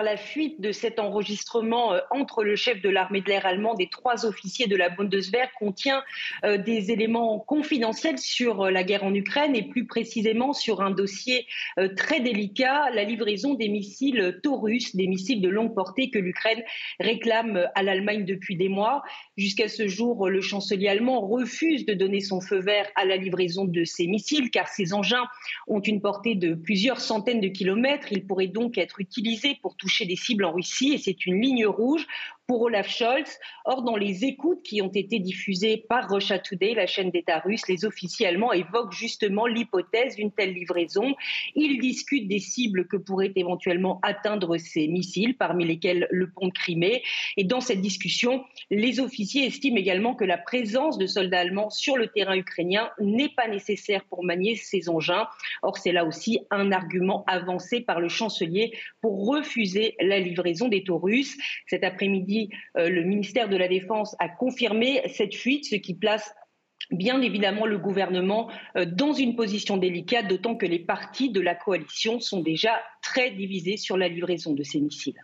La fuite de cet enregistrement entre le chef de l'armée de l'air allemande et 3 officiers de la Bundeswehr contient des éléments confidentiels sur la guerre en Ukraine et plus précisément sur un dossier très délicat, la livraison des missiles Taurus, des missiles de longue portée que l'Ukraine réclame à l'Allemagne depuis des mois. Jusqu'à ce jour, le chancelier allemand refuse de donner son feu vert à la livraison de ces missiles car ces engins ont une portée de plusieurs centaines de kilomètres. Ils pourraient donc être utilisés pour toucher des cibles en Russie et c'est une ligne rouge pour Olaf Scholz. Or, dans les écoutes qui ont été diffusées par Russia Today, la chaîne d'État russe, les officiers allemands évoquent justement l'hypothèse d'une telle livraison. Ils discutent des cibles que pourraient éventuellement atteindre ces missiles, parmi lesquels le pont de Crimée. Et dans cette discussion, les officiers estiment également que la présence de soldats allemands sur le terrain ukrainien n'est pas nécessaire pour manier ces engins. Or, c'est là aussi un argument avancé par le chancelier pour refuser la livraison des Taurus. Cet après-midi, le ministère de la Défense a confirmé cette fuite, ce qui place bien évidemment le gouvernement dans une position délicate, d'autant que les partis de la coalition sont déjà très divisés sur la livraison de ces missiles.